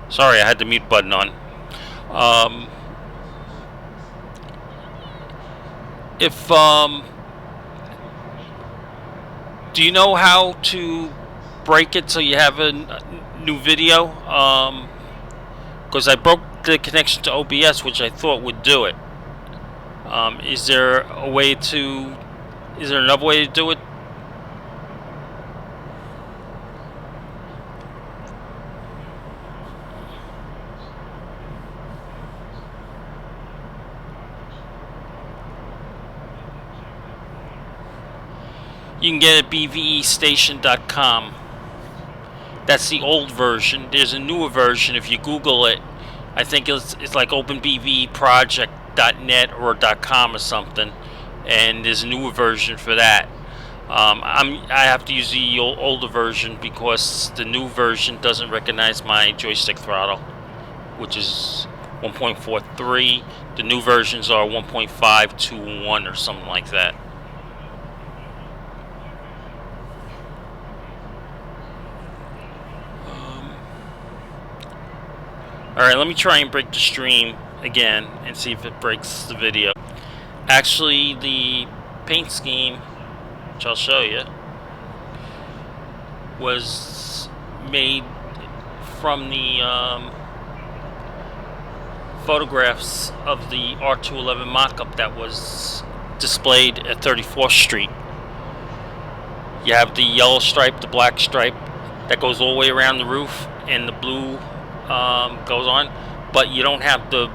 Sorry, I had the mute button on. If do you know how to break it so you have a new video? Because I broke the connection to OBS, which I thought would do it. Is there a way to? Is there another way to do it? You can get it at bvestation.com. That's the old version. There's a newer version. If you Google it, I think it's like OpenBVE or .com or something, and there's a newer version for that. I have to use the older version because the new version doesn't recognize my joystick throttle, which is 1.43. The new versions are 1.521 or something like that. Alright, let me try and break the stream again and see if it breaks the video. Actually, the paint scheme, which I'll show you, was made from the photographs of the R211 mock-up that was displayed at 34th Street. You have the yellow stripe, the black stripe that goes all the way around the roof, and the blue goes on, but you don't have the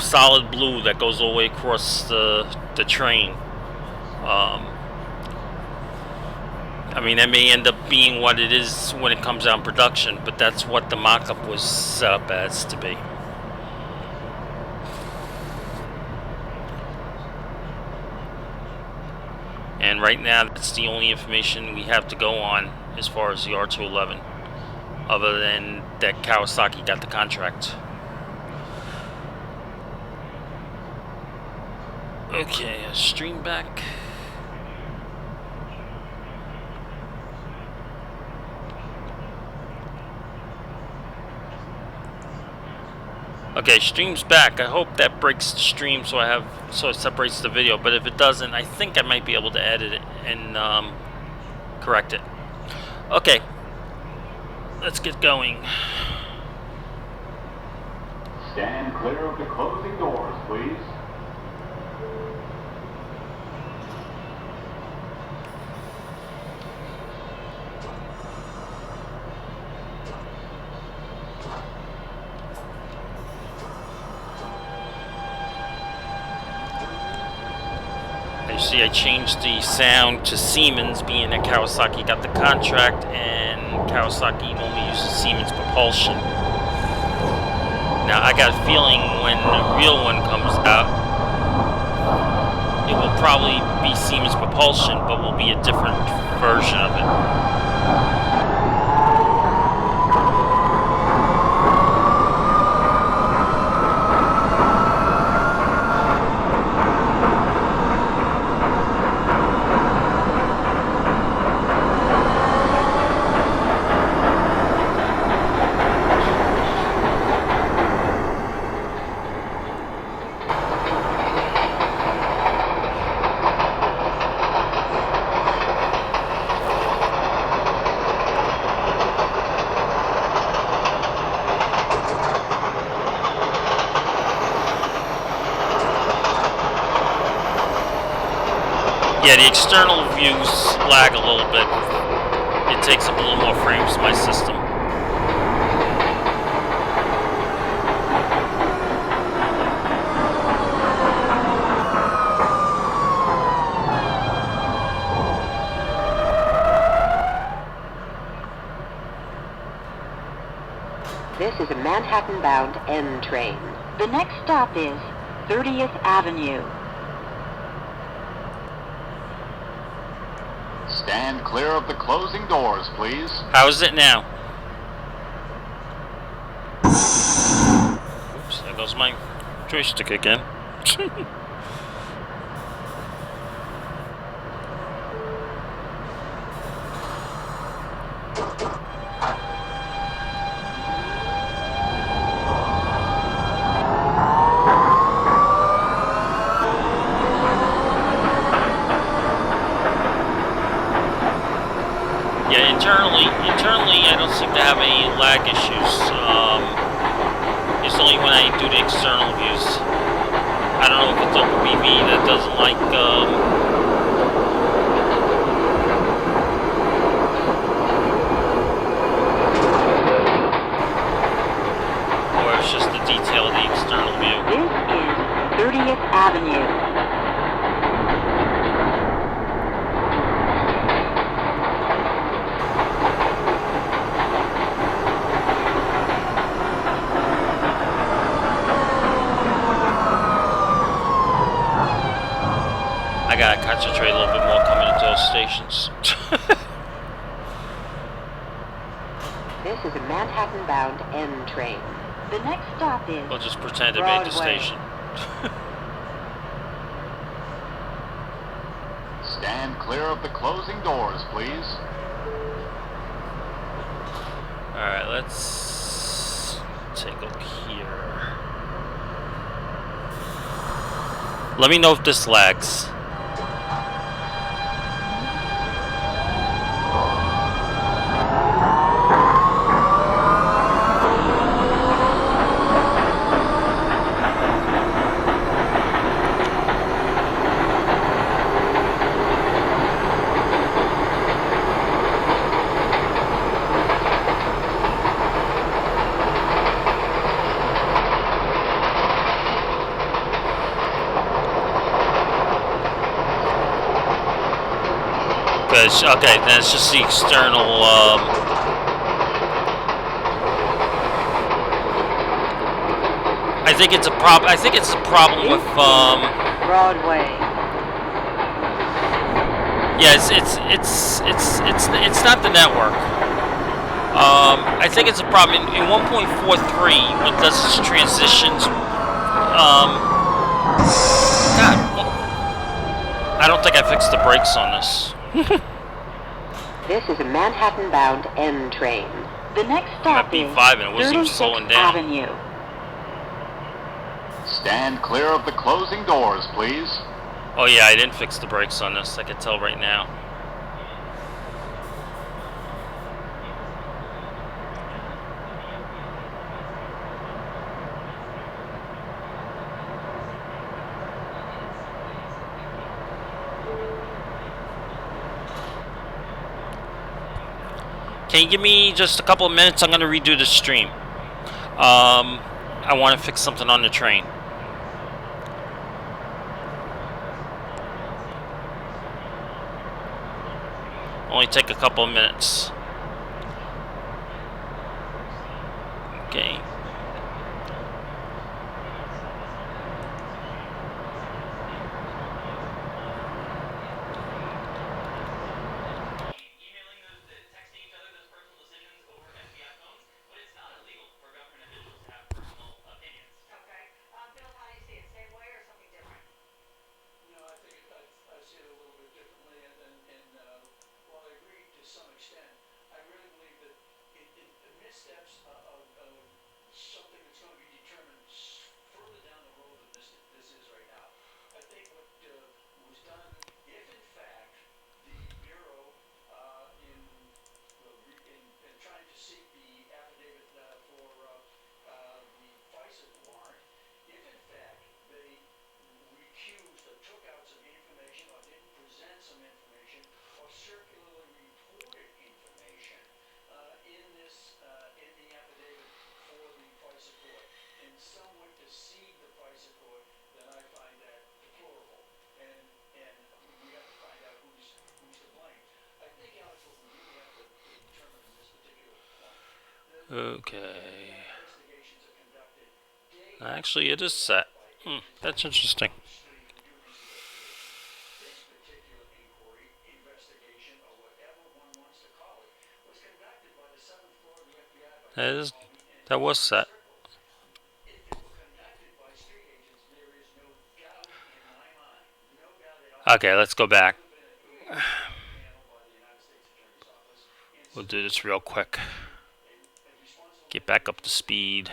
solid blue that goes all the way across the train. I mean, that may end up being what it is when it comes out in production, but that's what the mock-up was set up as to be. And right now, that's the only information we have to go on as far as the R211, other than that Kawasaki got the contract. Okay, stream back. Okay, stream's back. I hope that breaks the stream so it separates the video. But if it doesn't, I think I might be able to edit it and correct it. Okay, let's get going. Stand clear of the closing doors, please. You see, I changed the sound to Siemens, being that Kawasaki got the contract, and Kawasaki normally uses Siemens propulsion. Now, I got a feeling when the real one comes out, it will probably be Siemens propulsion, but will be a different version of it. Yeah, the external views lag a little bit. It takes up a little more frames in my system. This is a Manhattan-bound N train. The next stop is 30th Avenue. Stand clear of the closing doors, please. How is it now? Oops, there goes my joystick again. internally, I don't seem to have any lag issues. It's only when I do the external views. I don't know if it's OpenBVE that doesn't like, or it's just the detail of the external view. This is 30th Avenue. I gotta concentrate a little bit more coming into those stations. This is a Manhattan-bound N train. The next stop is We'll just pretend it made the Broadway. station. Stand clear of the closing doors, please. Alright, let's take a look here. Let me know if this lags. Okay, then it's just the external, I think it's a problem with, Broadway. yeah, it's not the network. I think it's a problem in 1.43 when it does its transitions, God, I don't think I fixed the brakes on this. This is a Manhattan-bound N train. The next stop is B5 and it wasn't even 36th slowing down. Avenue. Stand clear of the closing doors, please. Oh yeah, I didn't fix the brakes on this. I can tell right now. Can you give me just a couple of minutes? I'm going to redo the stream. I want to fix something on the train. Only take a couple of minutes. Okay. Okay. Actually, it is set. That's interesting. That was set. Okay, let's go back. We'll do this real quick. Get back up to speed.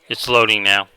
It's loading now.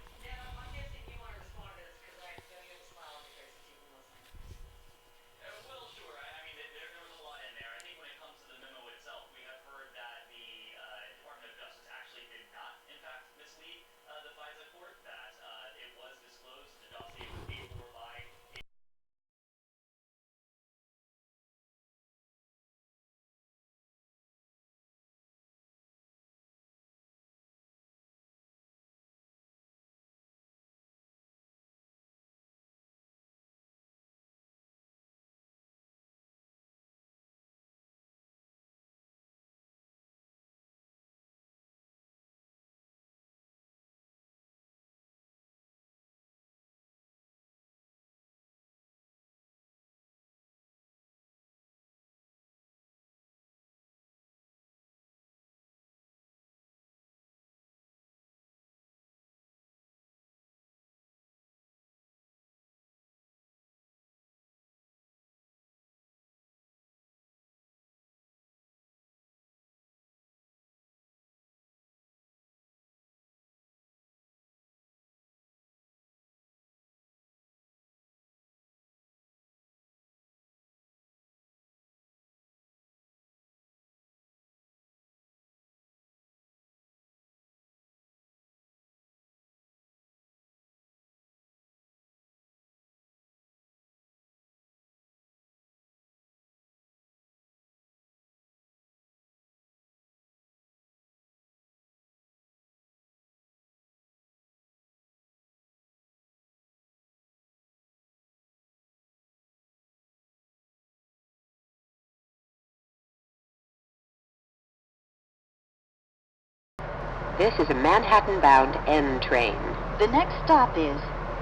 This is a Manhattan-bound N train. The next stop is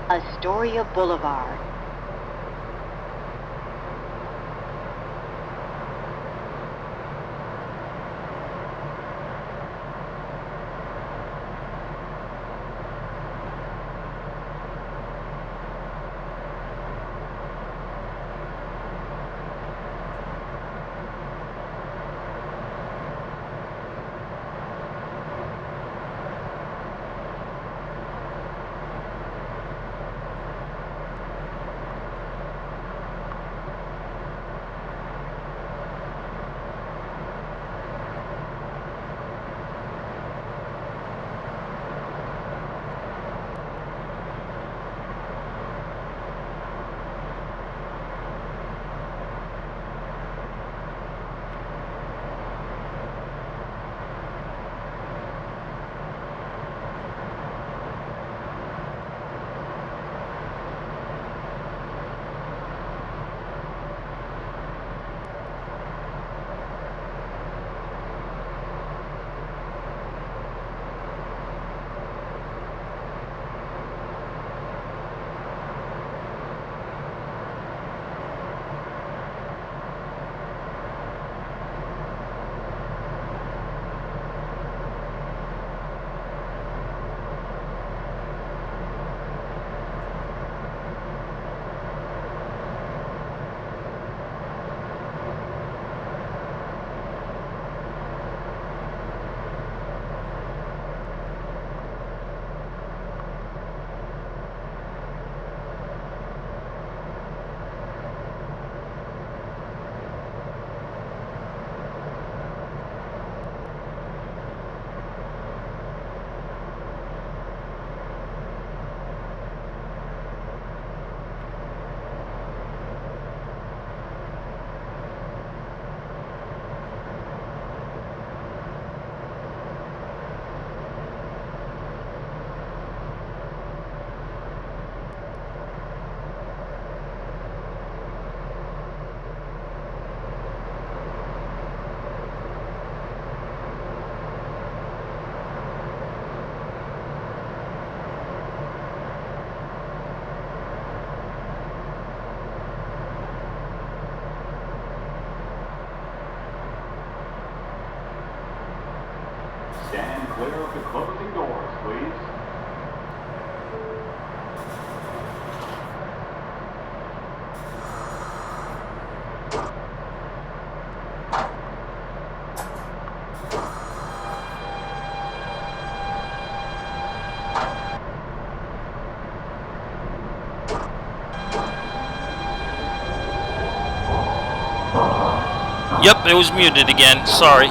Astoria Boulevard. Stand clear of the closing doors, please. Yep, it was muted again. Sorry.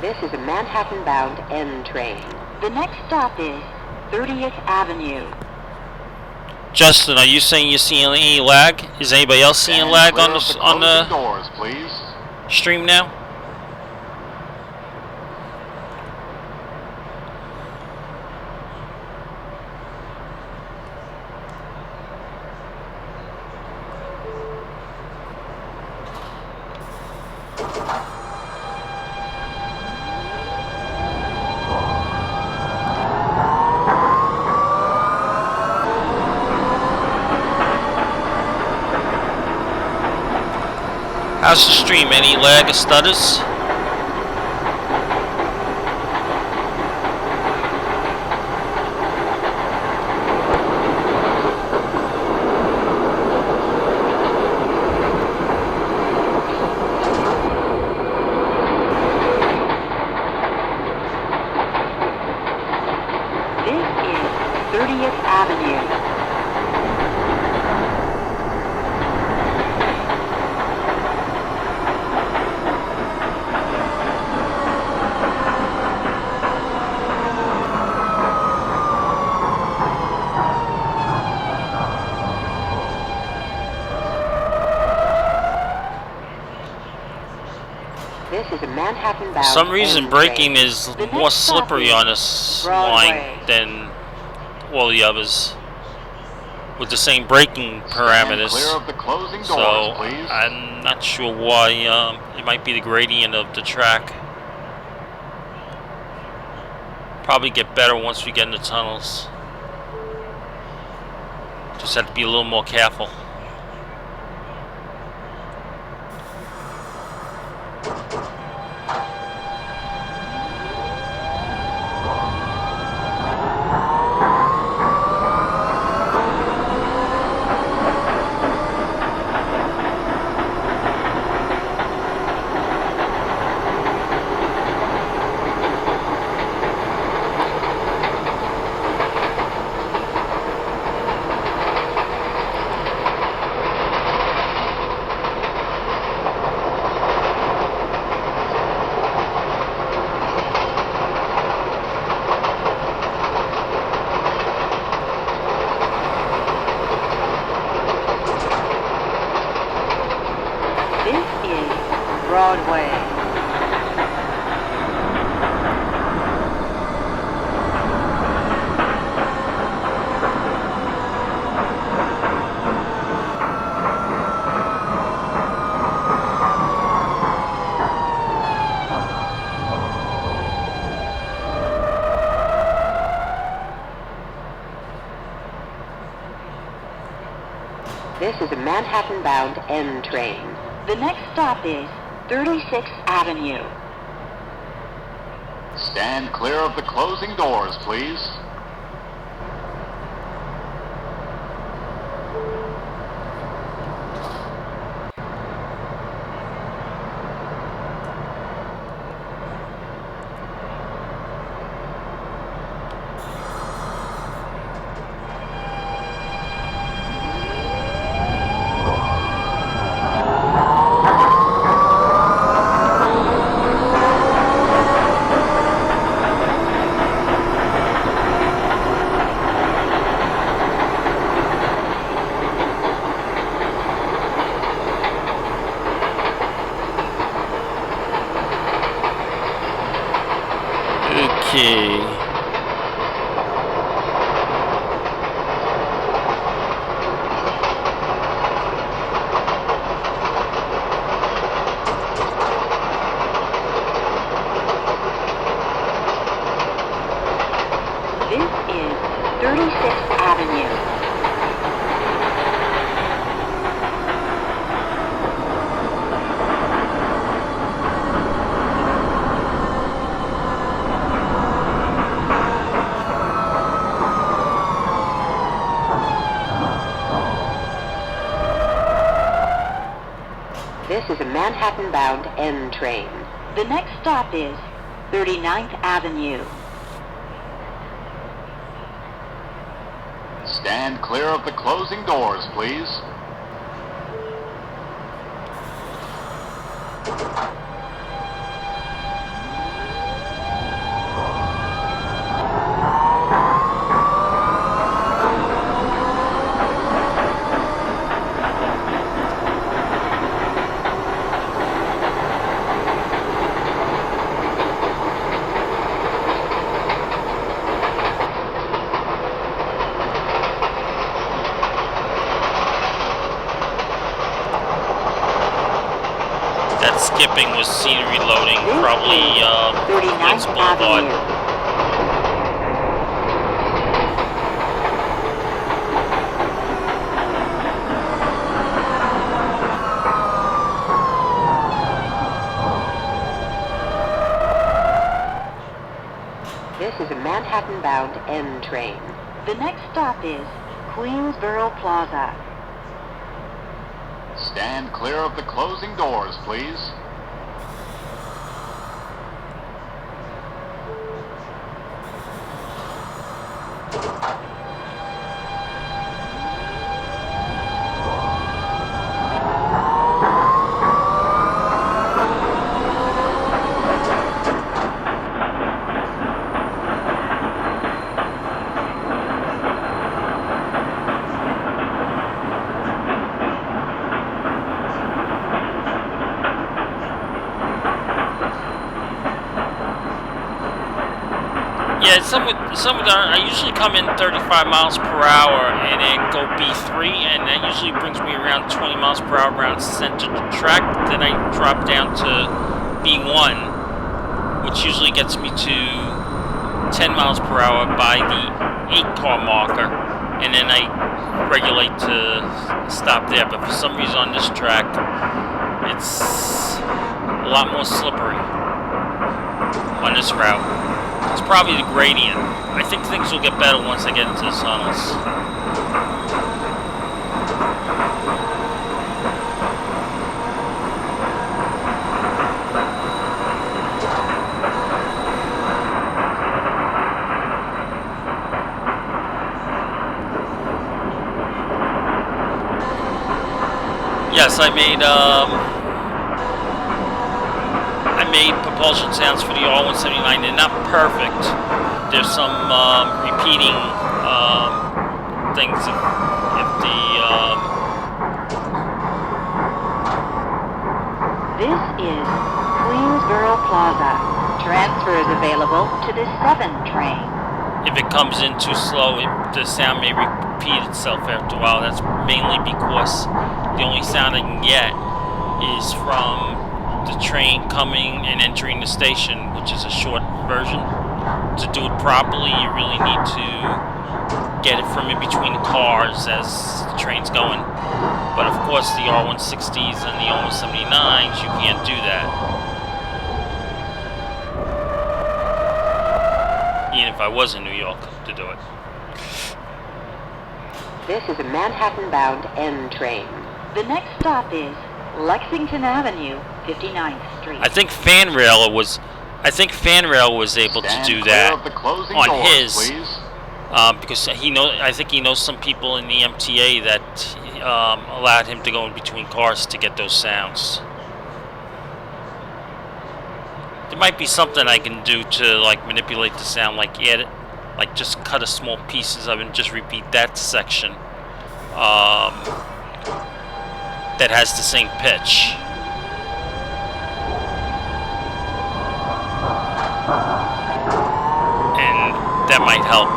This is a Manhattan-bound N train. The next stop is 30th Avenue. Justin, are you saying you're seeing any lag? Is anybody else seeing lag on the doors, please. stream now? How's the stream? Any lag or stutters? This is 30th Avenue. This is a Manhattan-bound. For some reason, N braking train. is The more next stop slippery is on this Broadway. line than all the others, with the same braking parameters. Clear of the closing doors, So please. I'm not sure why. It might be the gradient of the track. Probably get better once we get in the tunnels. Just have to be a little more careful. This is Broadway. This is a Manhattan-bound N train. The next stop is 36th Avenue. Stand clear of the closing doors, please. is 36th Avenue. This is a Manhattan-bound N train. The next stop is 39th Avenue. Stand clear of the closing doors, please. That skipping was scenery loading, probably 39th Boulevard. Avenue. This is a Manhattan-bound N train. The next stop is Queensboro Plaza. Stand clear of the closing doors, please. Yeah, some of the, I usually come in 35 miles per hour and then go B3, and that usually brings me around 20 miles per hour around center of the track. Then I drop down to B1, which usually gets me to 10 miles per hour by the 8-car marker, and then I regulate to stop there. But for some reason on this track, it's a lot more slippery on this route. It's probably the gradient. I think things will get better once I get into the tunnels. Yes, I made propulsion sounds for the R179. They're not perfect. There's some repeating things if the This is Queensboro Plaza. Transfer is available to the 7 train. if it comes in too slow, the sound may repeat itself after a while. That's mainly because the only sound I can get is from the train coming and entering the station, which is a short version. To do it properly, you really need to get it from in between the cars as the train's going. But of course, the R160s and the R179s, you can't do that. Even if I was in New York to do it. This is a Manhattan-bound N train. The next stop is Lexington Avenue, 59th Street. I think Fanrail was able to do that on his, because I think he knows some people in the MTA that allowed him to go in between cars to get those sounds. There might be something I can do to like manipulate the sound, like add it, like just cut a small pieces of it and just repeat that section that has the same pitch. And that might help.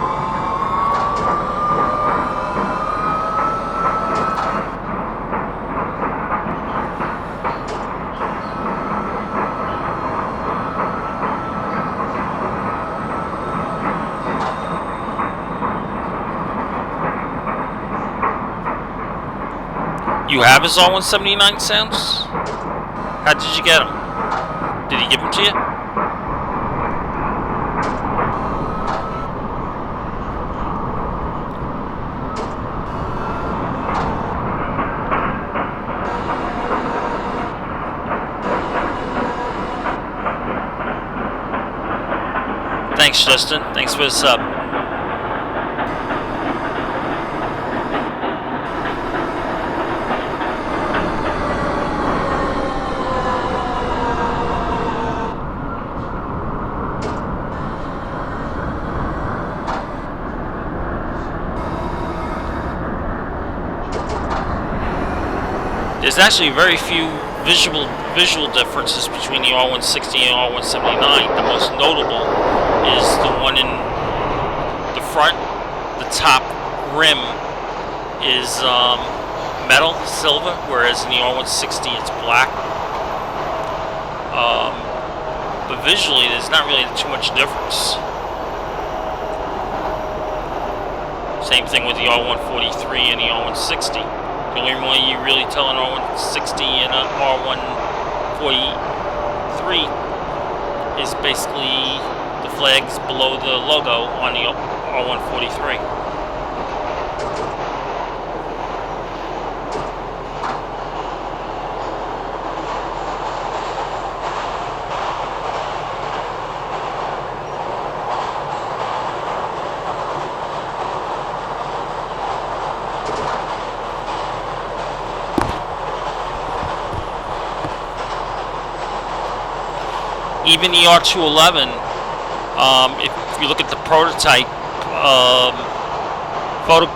You have his R179 sounds? How did you get them? Did he give them to you? Thanks, Justin. Thanks for the sub. There's actually very few visual differences between the R160 and R179. The most notable is the one in the front. The top rim is metal, silver, whereas in the R160 it's black. But visually, there's not really too much difference. Same thing with the R143 and the R160. The only one you really tell an R160 and an R143 is basically the flags below the logo on the R143. Even the R211, if you look at the prototype photo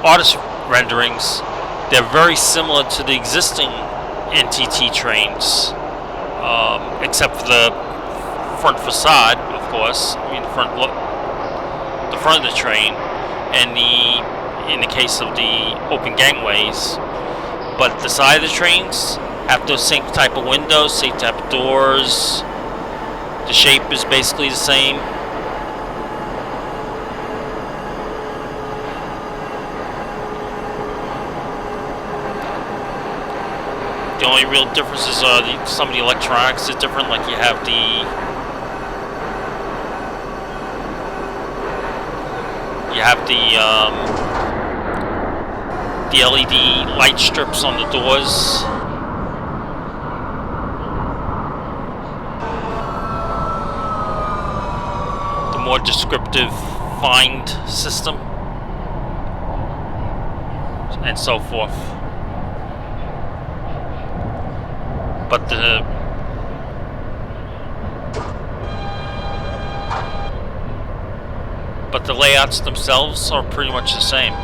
artist renderings, they're very similar to the existing NTT trains, except for the front facade, of course. I mean, the front of the train, and in the case of the open gangways. But the side of the trains have those same type of windows, same type of doors. The shape is basically the same. The only real differences are some of the electronics is different. Like you have the LED light strips on the doors. More descriptive find system and so forth, but the layouts themselves are pretty much the same.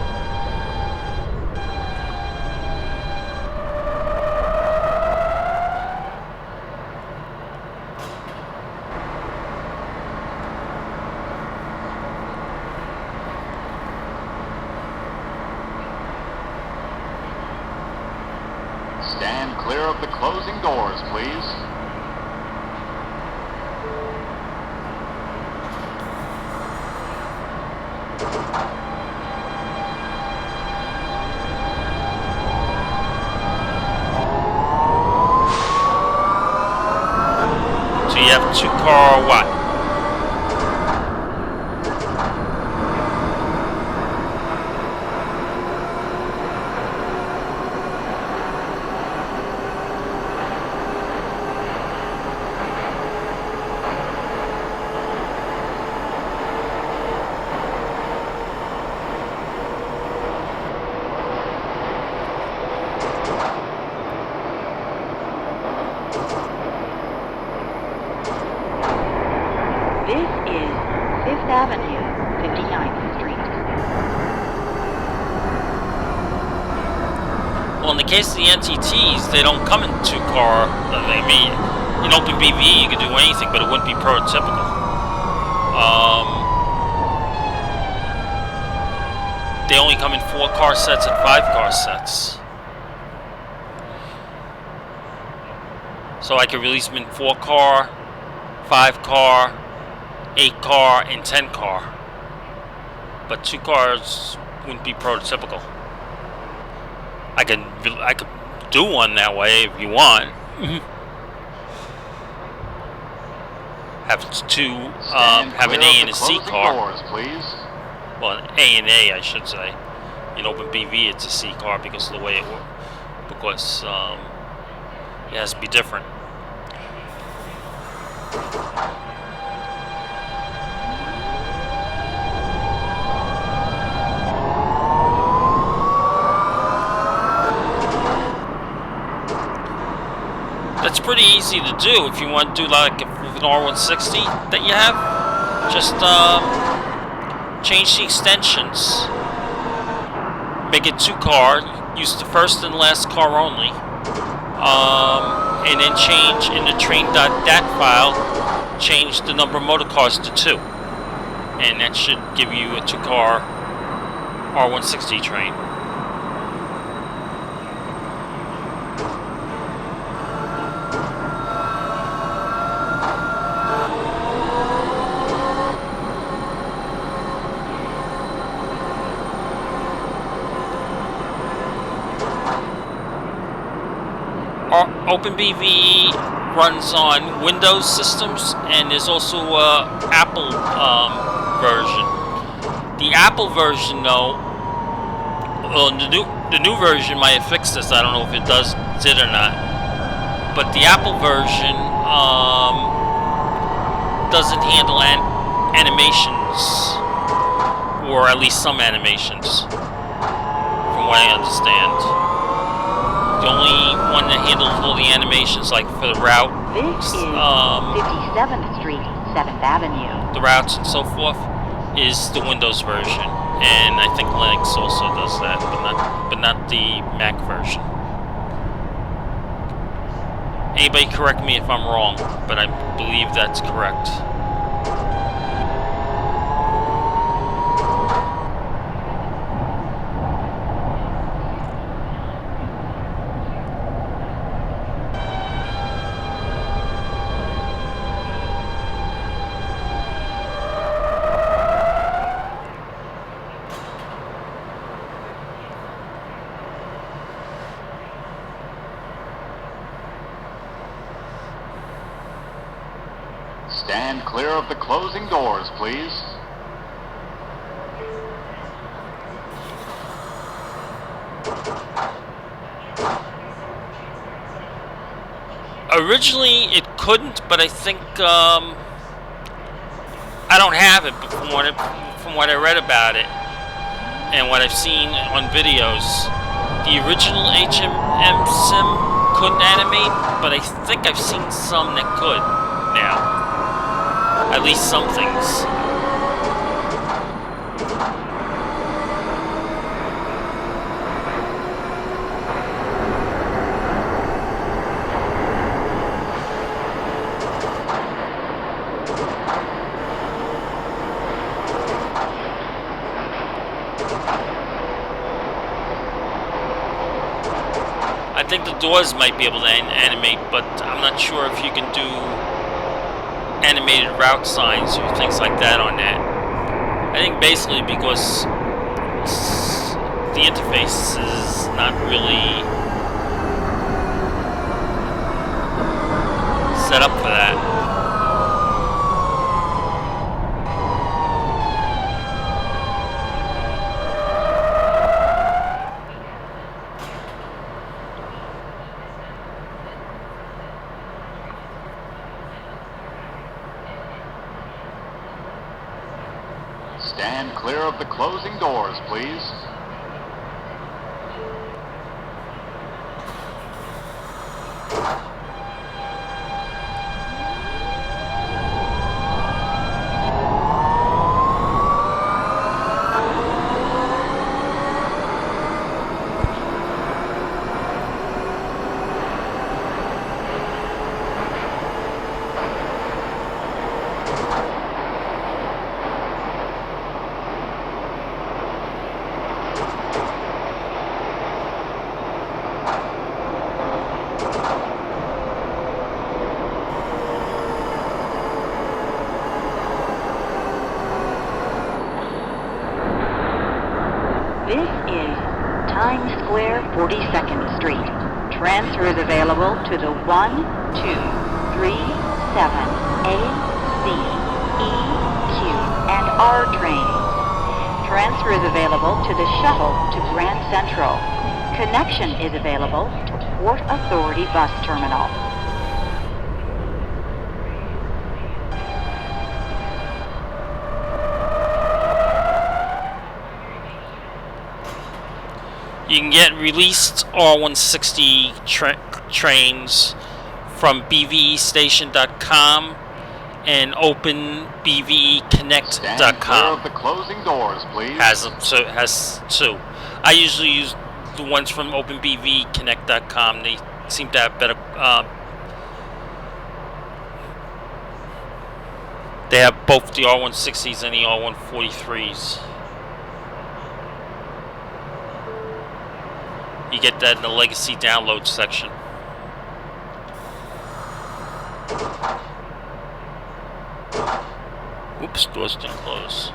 Stand clear of the closing doors, please. So you have two-car what? Avenue, 59th Street. Well, in the case of the NTTs, they don't come in two-car. I mean, in OpenBVE you can do anything, but it wouldn't be prototypical. They only come in 4-car sets and 5-car sets. So I could release them in 4-car, 5-car, 8-car, and 10-car. But 2 cars wouldn't be prototypical. I could do one that way if you want. Have two, have an A and a C car. Doors, please. Well, an A and A, I should say. In OpenBVE, it's a C car because of the way it works. Because it has to be different. That's pretty easy to do if you want to do like with an R160 that you have. Just change the extensions, make it 2-car, use the first and last car only, and then change in the train.dat file, change the number of motor cars to 2, and that should give you a 2-car R160 train. OpenBVE runs on Windows systems, and there's also a Apple version. The Apple version, though, well, the new version might have fixed this. I don't know if it did or not. But the Apple version doesn't handle animations, or at least some animations, from what I understand. The only one that handles all the animations, like for the route, This is 57th Street, 7th Avenue. the routes and so forth, is the Windows version, and I think Linux also does that, but not the Mac version. Anybody correct me if I'm wrong, but I believe that's correct. Stand clear of the closing doors, please. Originally, it couldn't, but I think I don't have it. But from what I read about it and what I've seen on videos, the original HMM sim couldn't animate, but I think I've seen some that could now. At least some things. I think the doors might be able to animate, but I'm not sure if you can do animated route signs or things like that on that. I think basically because the interface is not really set up for that. Stand clear of the closing doors, please. This is Times Square 42nd Street. Transfer is available to the 1237A, C, E, Q, and R trains. Transfer is available to the shuttle to Grand Central. Connection is available to Port Authority Bus Terminal. You can get released R160 trains from bvestation.com and OpenBVEconnect.com. The closing doors, please. Has two. I usually use the ones from OpenBVEconnect.com. They seem to have better. They have both the R160s and the R143s. You get that in the legacy download section. Oops, doors didn't close.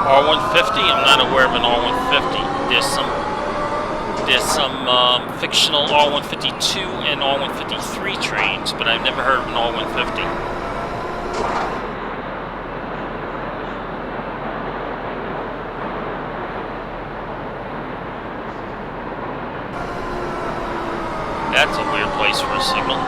R150? I'm not aware of an R150. There's some fictional R152 and R153 trains, but I've never heard of an R150. That's a weird place for a signal.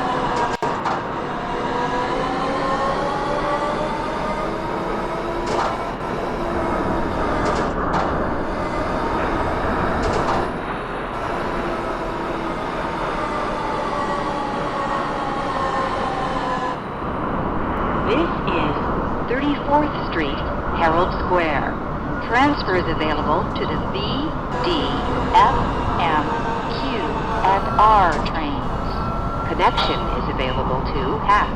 Square. Transfer is available to the V, D, F, M, Q, and R trains. Connection is available to HAP.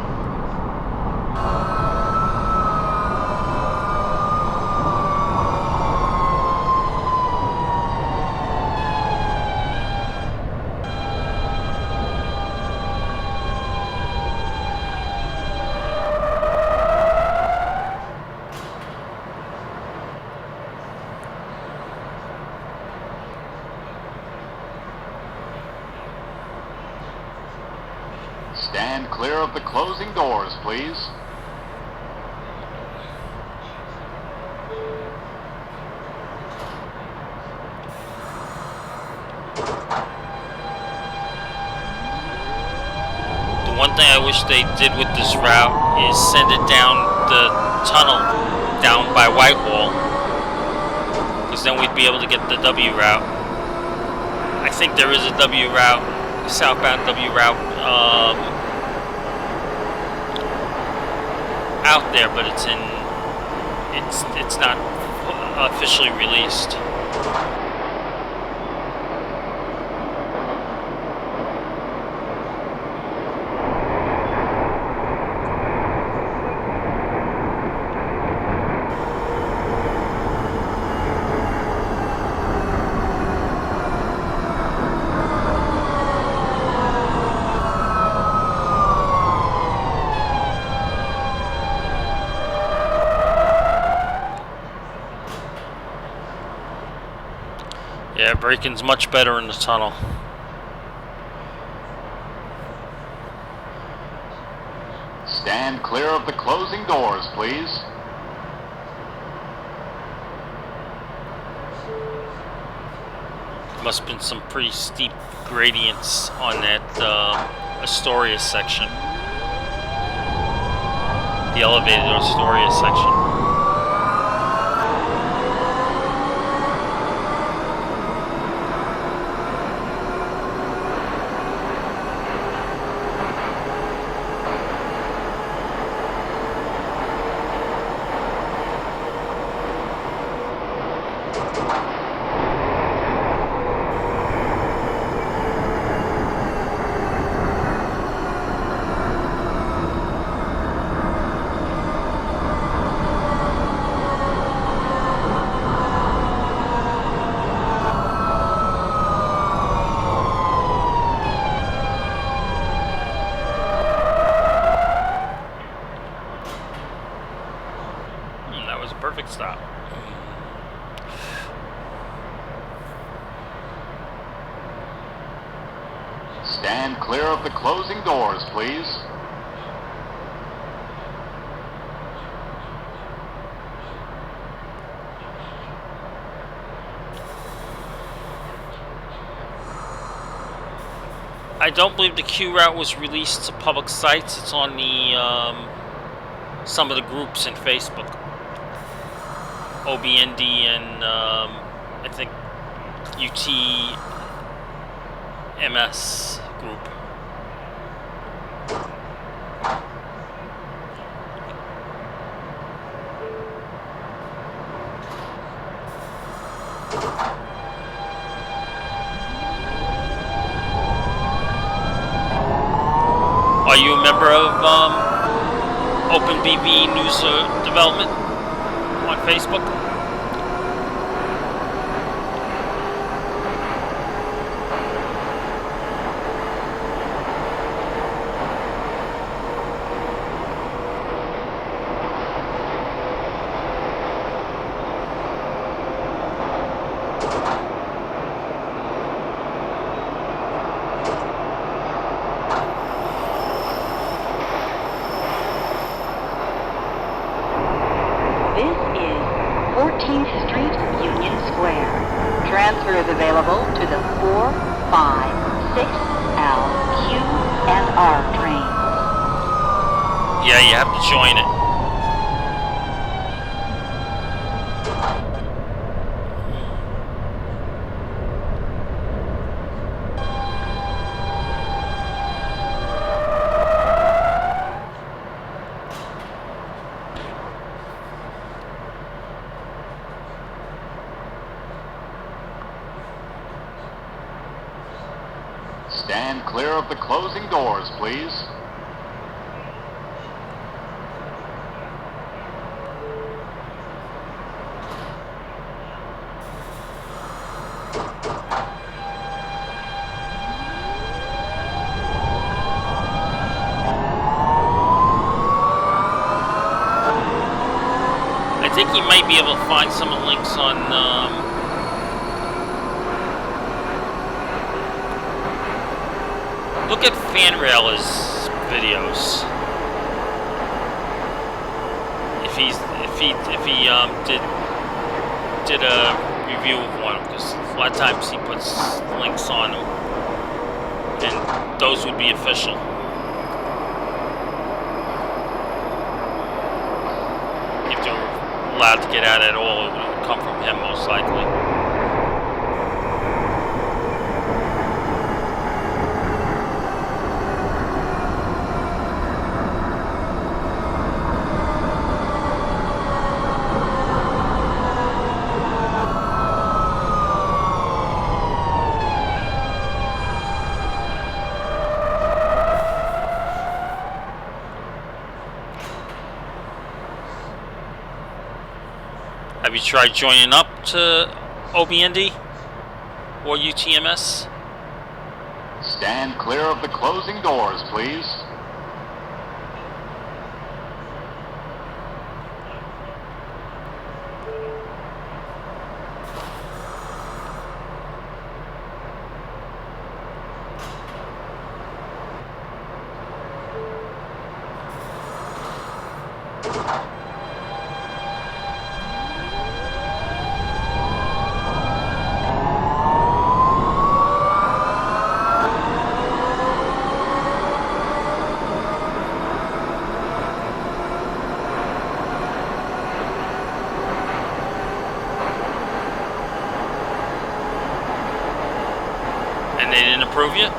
Stand clear of the closing doors, please. The one thing I wish they did with this route is send it down the tunnel down by Whitehall, because then we'd be able to get the W route. I think there is a W route, southbound W route out there, but it's not officially released. Yeah, braking's much better in the tunnel. Stand clear of the closing doors, please. Must have been some pretty steep gradients on that Astoria section. The elevated Astoria section. Stand clear of the closing doors, please. I don't believe the Q route was released to public sites. It's on the some of the groups in Facebook. OBND and I think UTMS group. Are you a member of OpenBVE News Development on Facebook? Transfer is available to the 4, 5, 6L, Q, and R trains. Yeah, you have to join it. Stand clear of the closing doors, please. I think you might be able to find some of the links on look at Fanrailer's videos. If he did a review of one, because a lot of times he puts links on them, and those would be official. If they were allowed to get out at all, it would come from him most likely. Have you tried joining up to OBND or UTMS? Stand clear of the closing doors, please. They didn't approve you?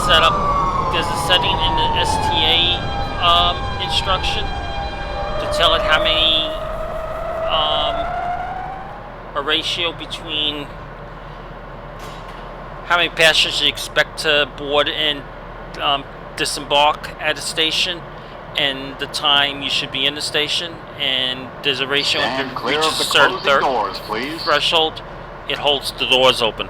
Setup. There's a setting in the STA instruction to tell it how many, a ratio between how many passengers you expect to board and disembark at a station, and the time you should be in the station. And there's a ratio if Stand it clear reaches of the a certain closing doors, please. threshold, it holds the doors open.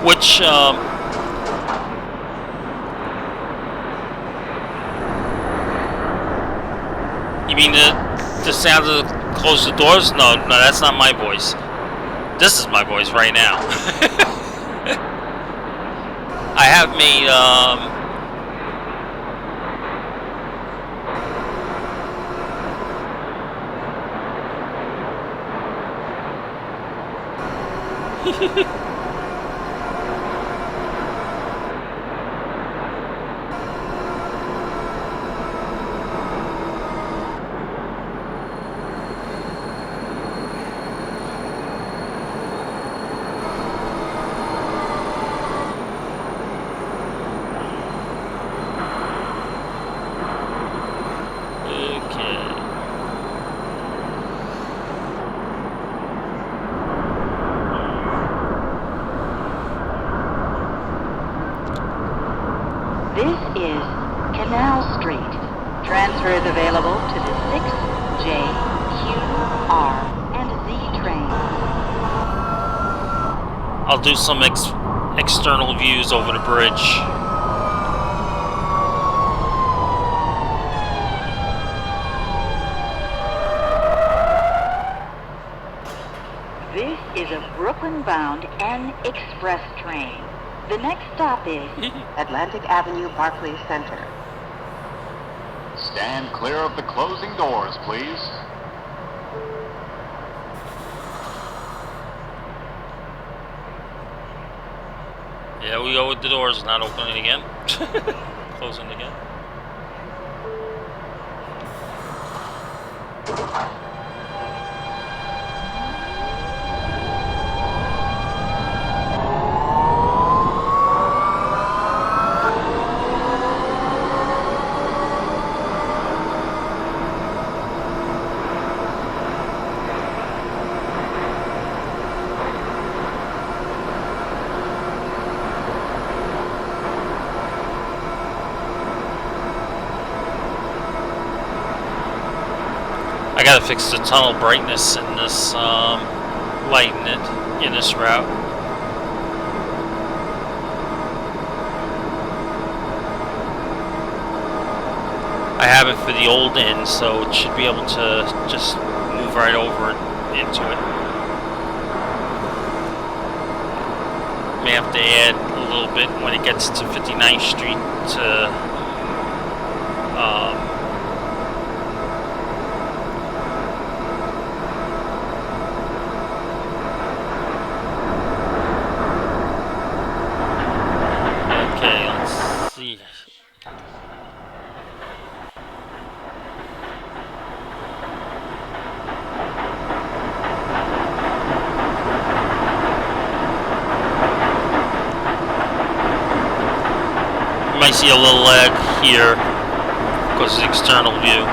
Which, you mean the sound of close the doors? No, that's not my voice. This is my voice right now. I have made, This is Canal Street. Transfer is available to the 6J, Q, R, and Z trains. I'll do some external views over the bridge. This is a Brooklyn-bound N Express train. The next stop is Atlantic Avenue, Barclays Center. Stand clear of the closing doors, please. Yeah, we go with the doors not opening again. Closing again. I gotta fix the tunnel brightness in this, lighten it in this route. I have it for the old end, so it should be able to just move right over into it. May have to add a little bit when it gets to 59th Street to, might see a little lag here because of the external view.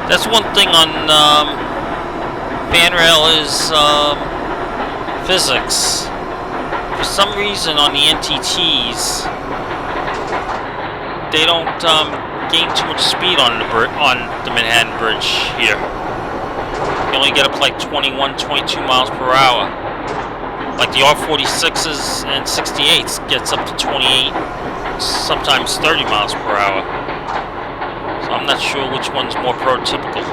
That's one thing on Fanrail is physics. For some reason on the NTTs, they don't gain too much speed on the Manhattan Bridge here. You only get up to like 21, 22 miles per hour. Like the R46s and 68s gets up to 28, sometimes 30 miles per hour. So I'm not sure which one's more prototypical.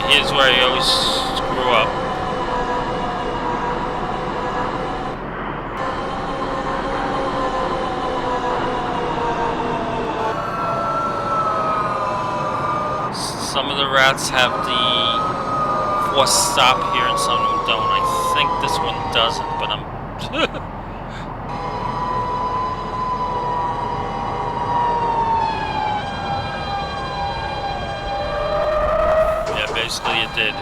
Here's where I always screw up. Some of the routes have the forced stop here and some of them don't. I think this one doesn't, but I'm... Basically it did.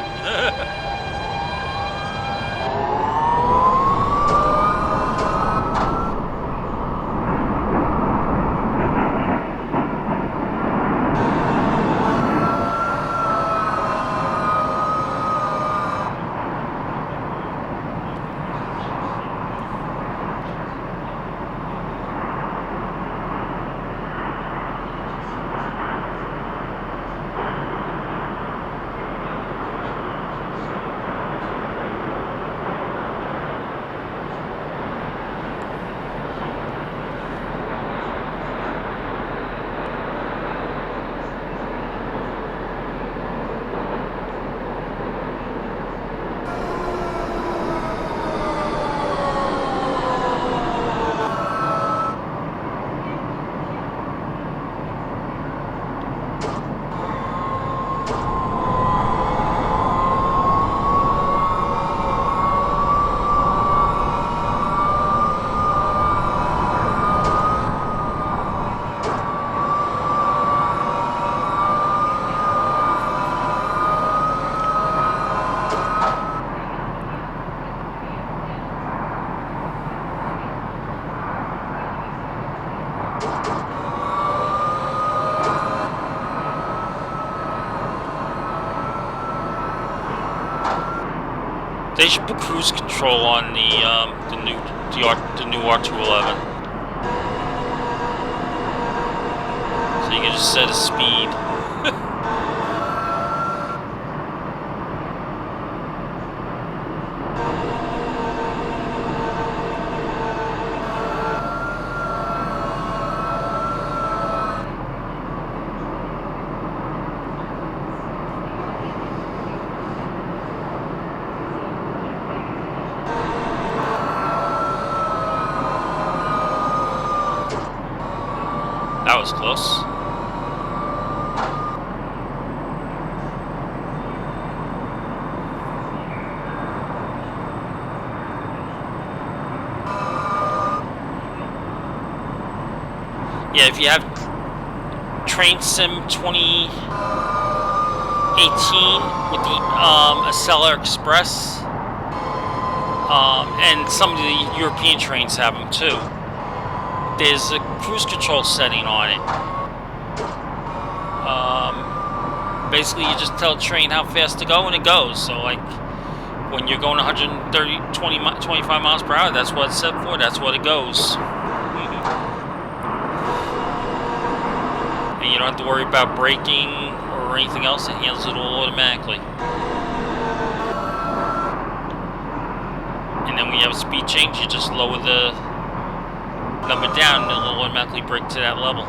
They should put cruise control on the new R211, so you can just set a speed. That was close. Yeah, if you have Train Sim 2018 with the Acela Express, and some of the European trains have them too. There's a cruise control setting on it. Basically, you just tell the train how fast to go, and it goes. So, like, when you're going 25 miles per hour, that's what it's set for. That's what it goes. you don't have to worry about braking or anything else. It handles it all automatically. And then when you have a speed change, you just lower the number down and it'll automatically brake to that level.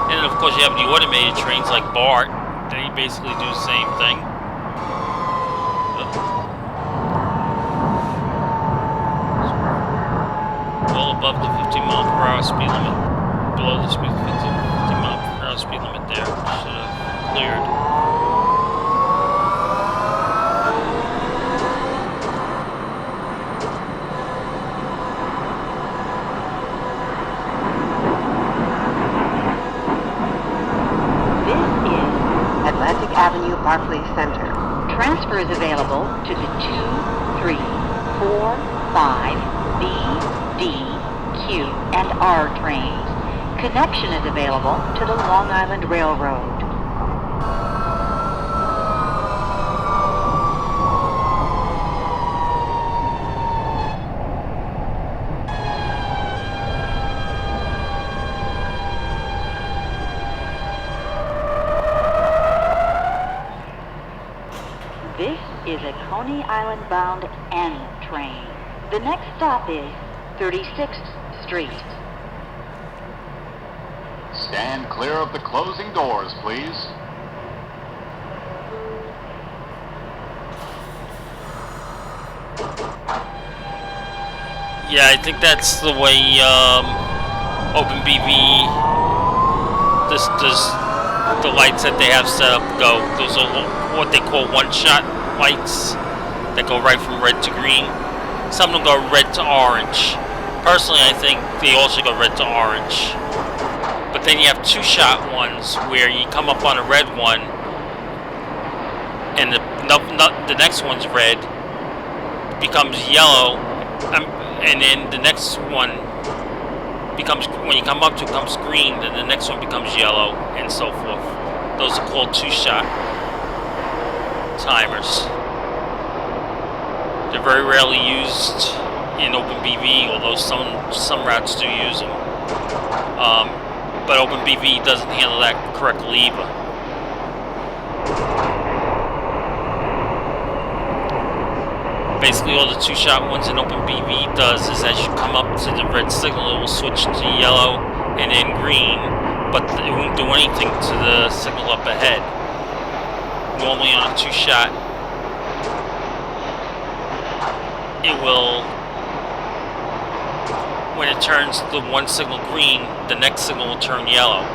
And then of course you have the automated trains like BART. They basically do the same thing. Well above the 50-mile-per-hour speed limit. Below the 50-mile-per-hour speed limit there. Should have cleared. Avenue, Barclays Center. Transfer is available to the 2, 3, 4, 5, B, D, Q, and R trains. Connection is available to the Long Island Railroad. This is a Coney Island-bound N train. The next stop is 36th Street. Stand clear of the closing doors, please. Yeah, I think that's the way OpenBVE, the lights that they have set up go. Those are what they call one-shot lights that go right from red to green. Some of them go red to orange. Personally, I think they all should go red to orange. But then you have two-shot ones where you come up on a red one and the next one's red, becomes yellow, and then the next one becomes, when you come up to it, becomes green, then the next one becomes yellow, and so forth. Those are called two-shot timers. They're very rarely used in OpenBVE, although some routes do use them. But OpenBVE doesn't handle that correctly either. Basically, all the two-shot ones in OpenBVE does is as you come up to the red signal, it will switch to yellow and then green, but it won't do anything to the signal up ahead. Normally on a two-shot, it will, when it turns the one signal green, the next signal will turn yellow.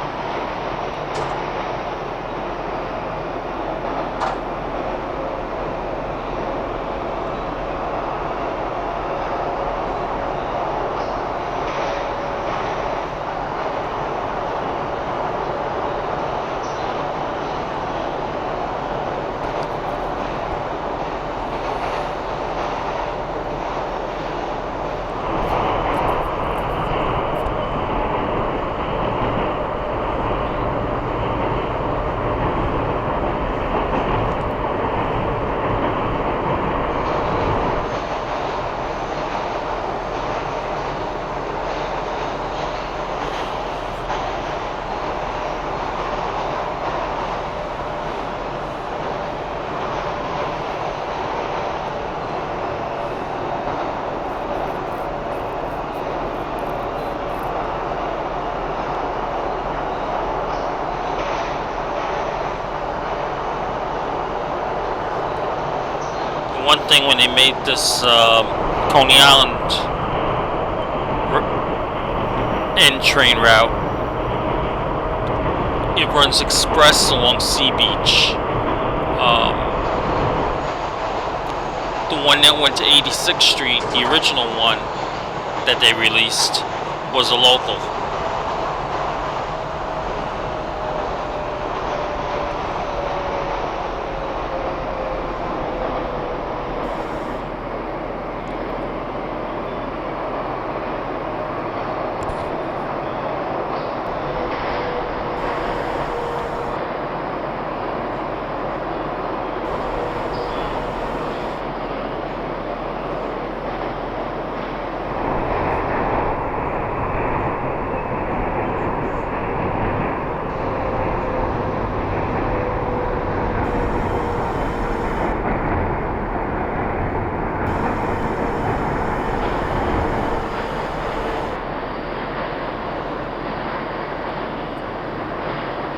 One thing when they made this Coney Island N train route, it runs express along Sea Beach. The one that went to 86th Street, the original one that they released, was a local.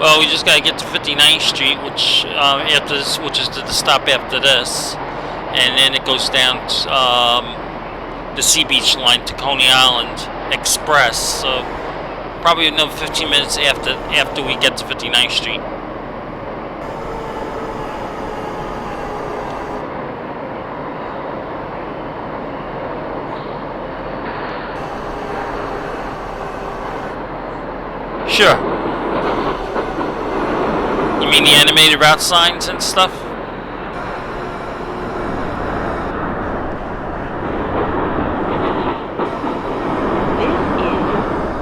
Well, we just gotta get to 59th Street, which after this, which is the stop after this, and then it goes down the Sea Beach line to Coney Island Express. So probably another 15 minutes after we get to 59th Street. Sure. You mean the animated route signs and stuff? This is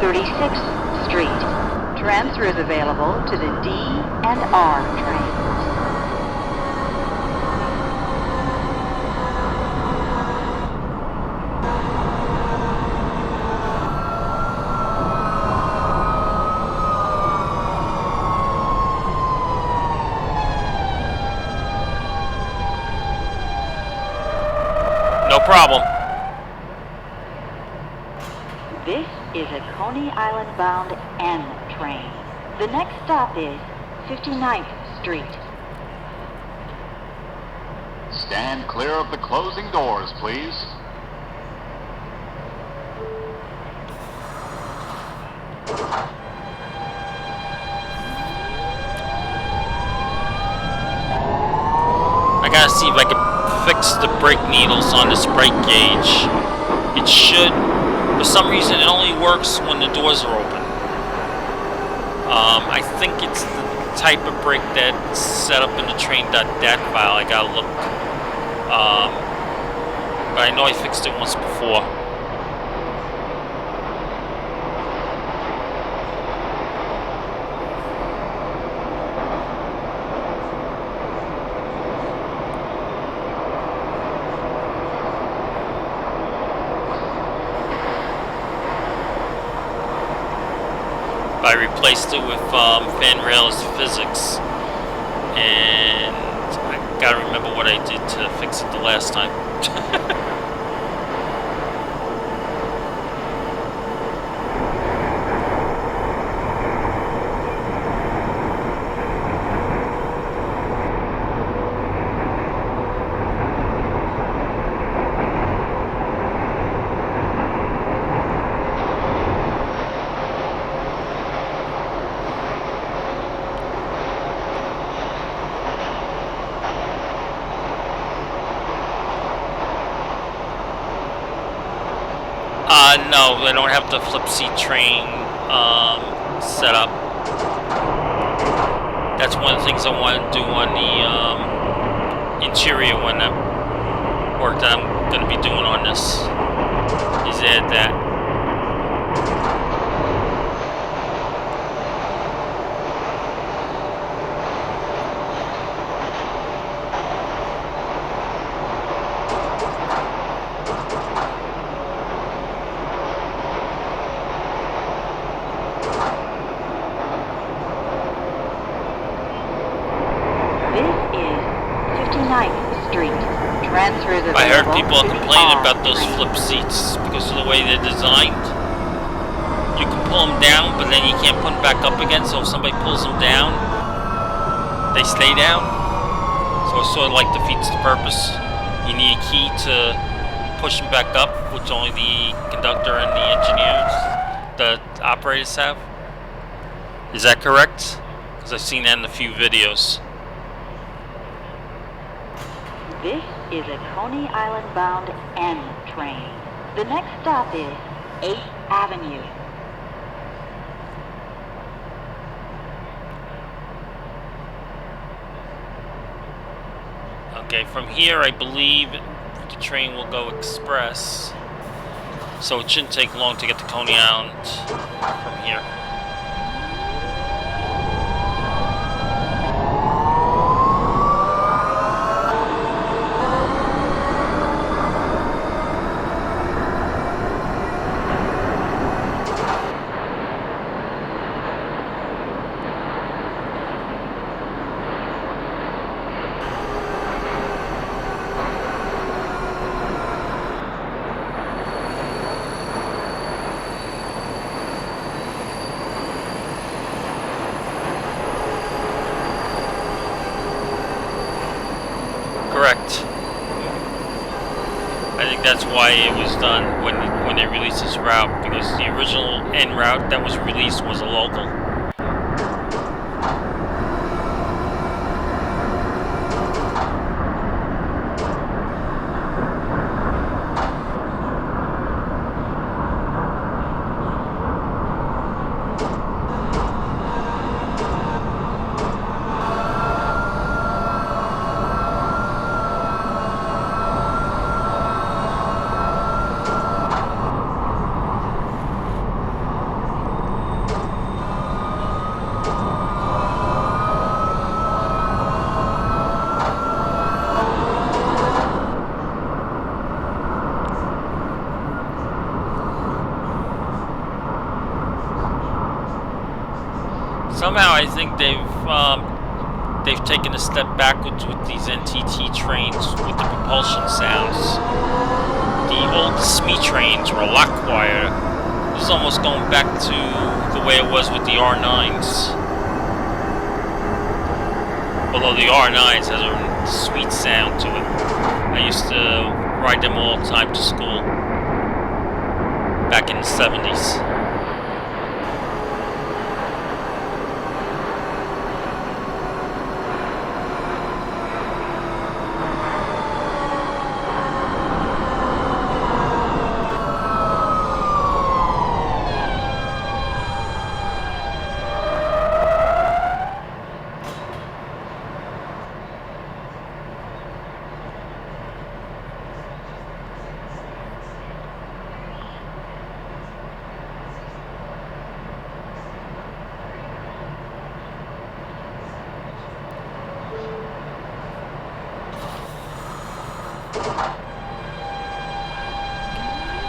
36th Street. Transfer is available to the D and R trains. No problem. This is a Coney Island bound N train. The next stop is 59th Street. Stand clear of the closing doors, please. I gotta see if I can fix the brake needles on this brake gauge. It should. For some reason, it only works when the doors are open. I think it's the type of brake that's set up in the train.dat file. I gotta look. But I know I fixed it once before. I replaced it with fan rails physics, and I gotta remember what I did to fix it the last time. No, I don't have the flip seat train set up. That's one of the things I want to do on the interior one that work that I'm going to be doing on this. Is add that. I heard people are complaining about those flip seats because of the way they're designed. You can pull them down, but then you can't put them back up again, so if somebody pulls them down, they stay down. So it sort of like defeats the purpose. You need a key to push them back up, which only the conductor and the engineers, the operators have. Is that correct? Because I've seen that in a few videos. This is a Coney Island bound N train. The next stop is 8th Avenue. Okay, from here I believe the train will go express. So it shouldn't take long to get to Coney Island from here. why it was done when they released this route, because the original en route that was released was a local. Somehow I think they've taken a step backwards with these NTT trains with the propulsion sounds. The old SME trains were a lot quieter. This is almost going back to the way it was with the R9s. Although the R9s has a sweet sound to it. I used to ride them all the time to school back in the 70s.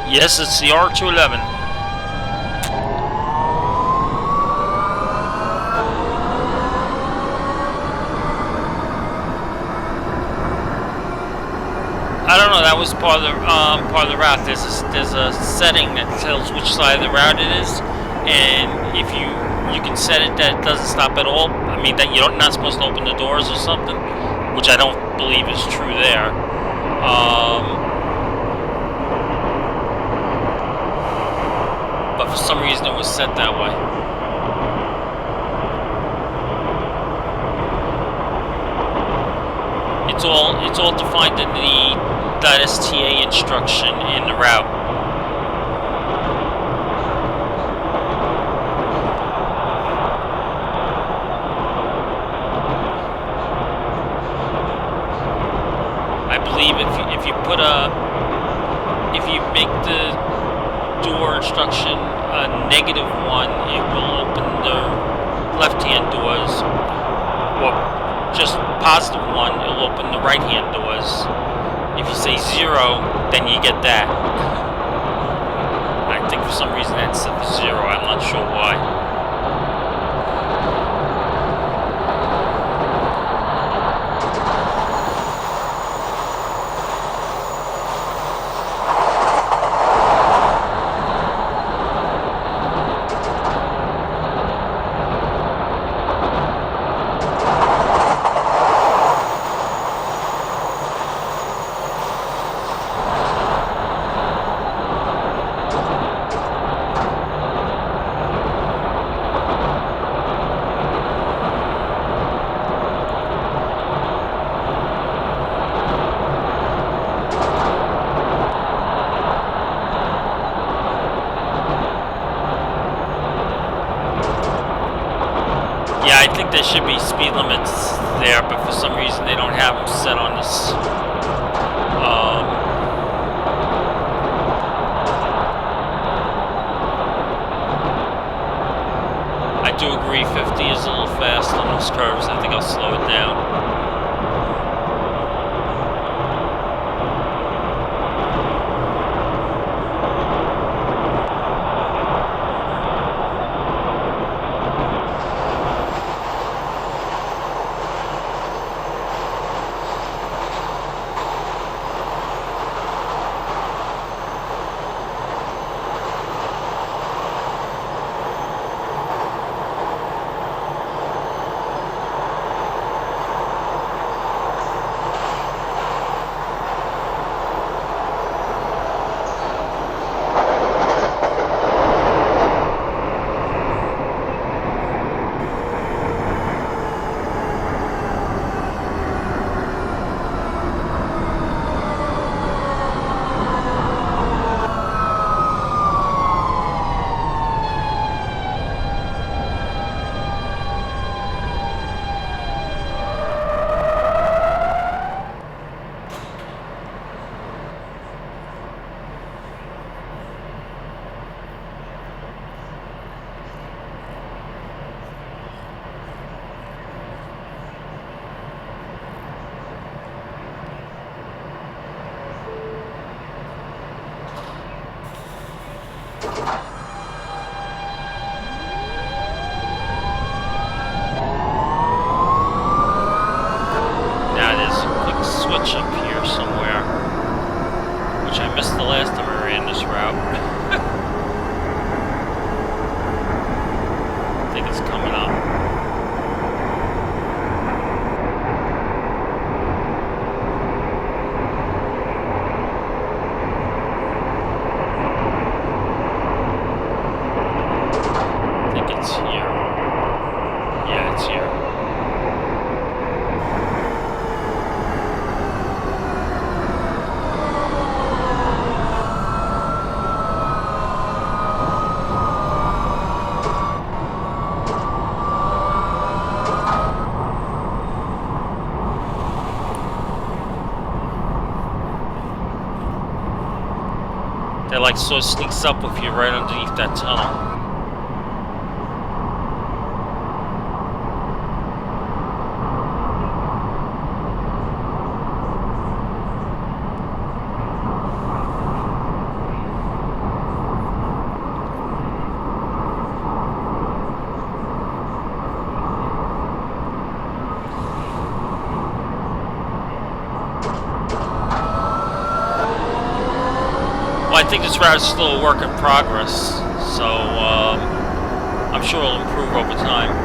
Yes, it's the R211. I don't know. That was part of the route. There's a setting that tells which side of the route it is, and if you can set it that it doesn't stop at all. I mean that you're not supposed to open the doors or something, which I don't believe is true there. But for some reason it was set that way. It's all defined in the .sta instruction in the route. I believe if you make the door instruction a -1, it will open the left-hand doors, or just +1, it'll open the right-hand doors. If you say 0, then you get that. I think for some reason that's set for 0. I'm not sure why. I think there should be speed limits there, but for some reason they don't have them set on this. I do agree 50 is a little fast on those curves. I think I'll slow it down. that like sort of sneaks up with you right underneath that tunnel. I think this route is still a work in progress, so I'm sure it'll improve over time.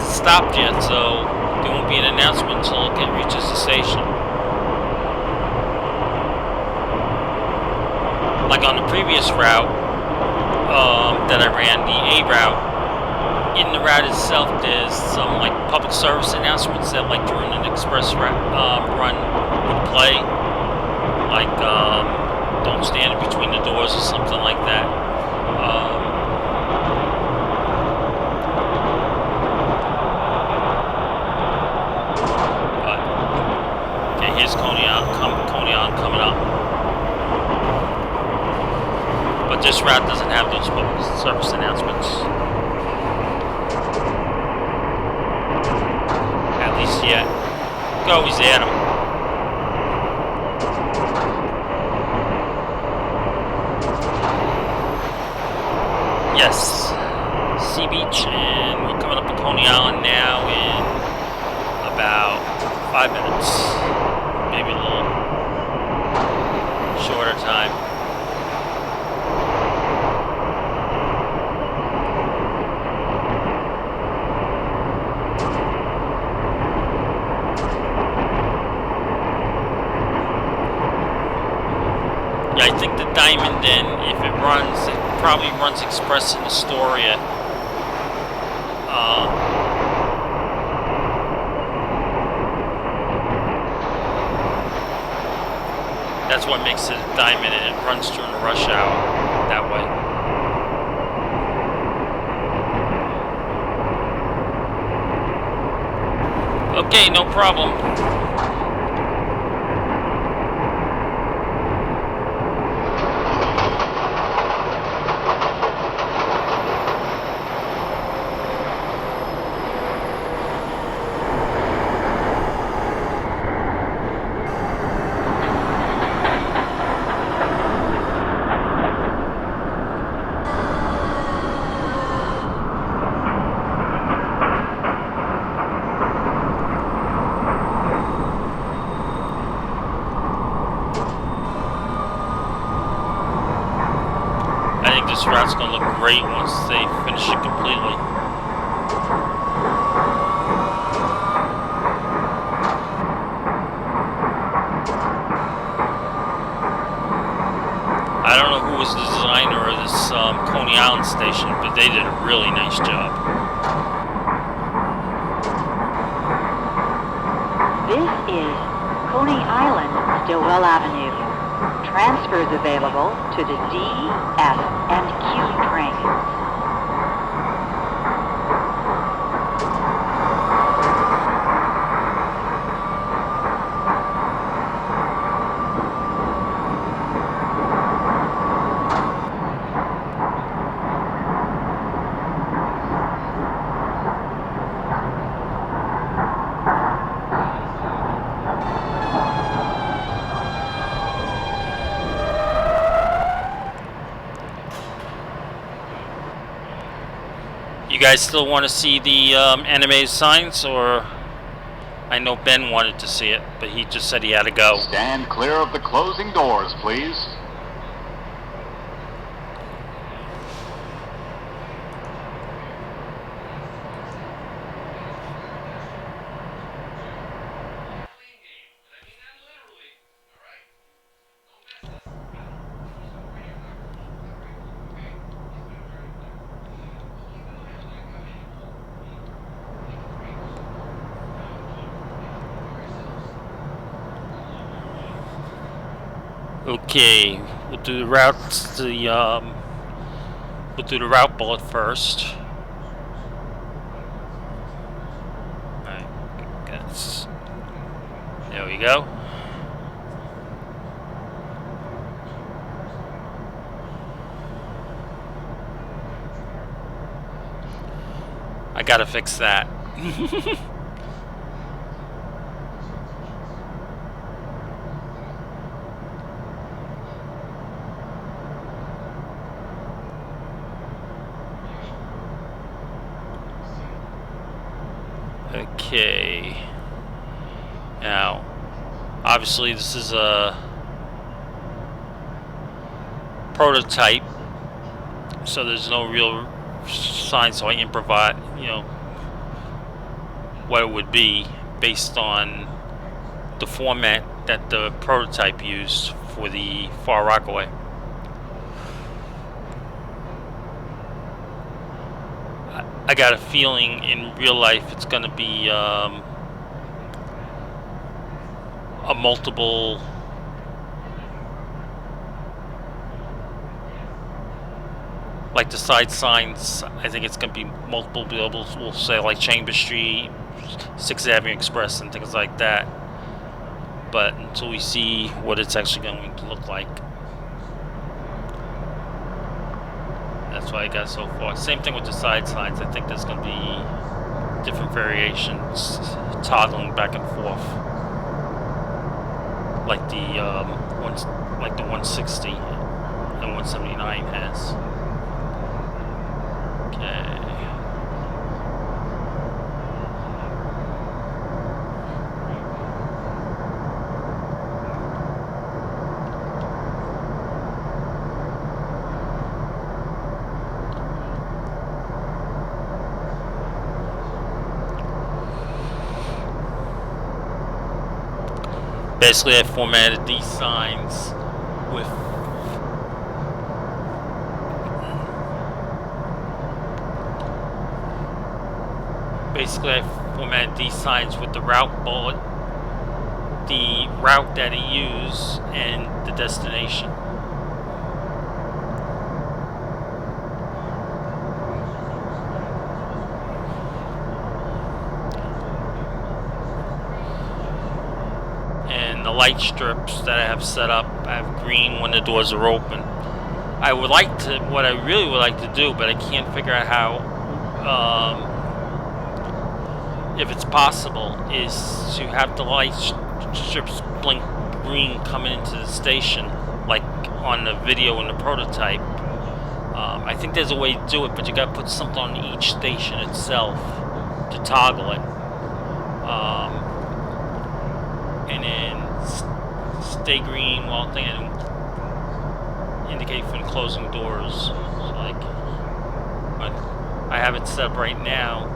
Stopped yet, so there won't be an announcement until it reaches the station. Like on the previous route that I ran, the A route, in the route itself there's some like public service announcements that like during an express run would play, like don't stand in between the doors or something like that. Here's Coney coming up. But this route doesn't have those public service announcements. At least yet. Go, he's at him. Yes. Sea Beach, and we're coming up to Coney Island now in about 5 minutes. Maybe a little shorter time. Yeah, I think the Diamond Inn, if it runs, it probably runs express in Astoria. That's what makes it a Diamond, and it runs during the rush hour that way. Okay, no problem. This route's going to look great once they finish it completely. I don't know who was the designer of this Coney Island station, but they did a really nice job. This is Coney Island, Stillwell Avenue. Transfers available to the D, F, and Q trains. You guys still want to see the anime signs, or I know Ben wanted to see it, but he just said he had to go. Stand clear of the closing doors, please. Okay, we'll do the routes. We'll do the route bullet first. Alright, guys. There we go. I gotta fix that. Okay. Now, obviously this is a prototype, so there's no real sign, so I improvise, you know, what it would be based on the format that the prototype used for the Far Rockaway. I got a feeling in real life it's going to be a multiple like the side signs. I think it's going to be multiple billboards. We'll say like Chamber Street, 6th Avenue Express, and things like that. But until we see what it's actually going to look like, that's what I got so far. Same thing with the side signs. I think there's going to be different variations, toggling back and forth, like the 160 and 179 has. Okay. Basically, I formatted these signs with the route bullet, the route that he used, and the destination. And the light strips that I have set up, I have green when the doors are open. What I really would like to do, but I can't figure out how, if it's possible, is to have the light strips blink green coming into the station, like on the video in the prototype. I think there's a way to do it, but you gotta put something on each station itself to toggle it. And then stay green while thinking, indicate for the closing doors. So like, I have it set up right now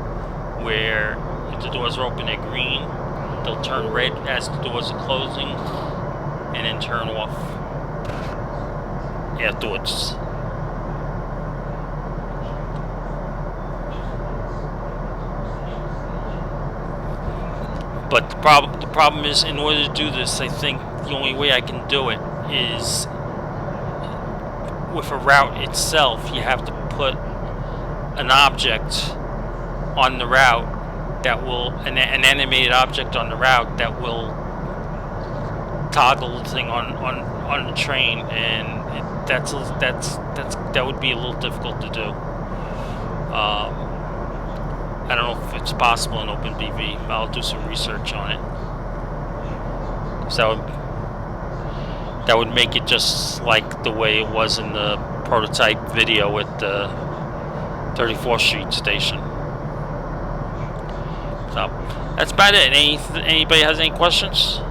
where if the doors are open, they're green. They'll turn red as the doors are closing, and then turn off afterwards. But the problem is, in order to do this, I think the only way I can do it is with a route itself. You have to put an object on the route that will, an animated object on the route that will toggle the thing on the train, and that would be a little difficult to do. I don't know if it's possible in OpenBVE. I'll do some research on it. So that would make it just like the way it was in the prototype video at the 34th Street station. So that's about it. Anybody has any questions?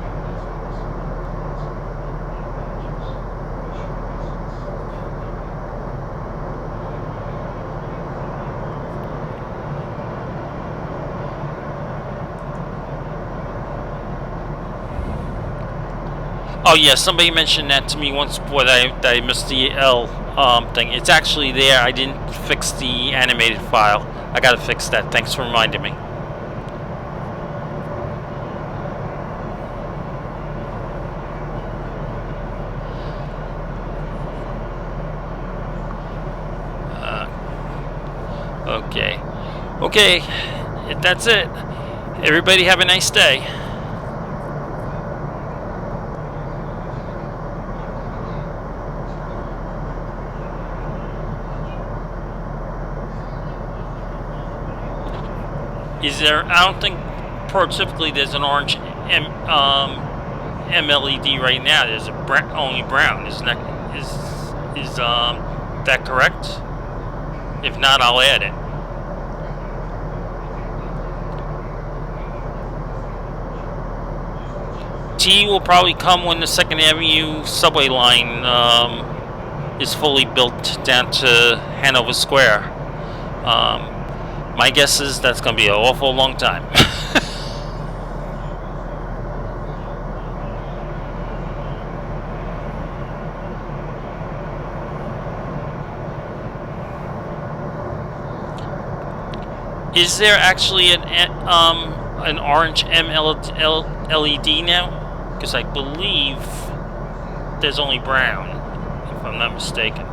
Oh yeah, somebody mentioned that to me once before, that I missed the L thing. It's actually there. I didn't fix the animated file. I gotta fix that. Thanks for reminding me. Okay. Okay. That's it. Everybody have a nice day. Is there? I don't think prototypically there's an orange MLED right now. There's a only brown. Isn't that is that correct? If not, I'll add it. T will probably come when the 2nd Avenue subway line is fully built down to Hanover Square. My guess is that's going to be an awful long time. Is there actually an orange LED now? Because I believe there's only brown, if I'm not mistaken.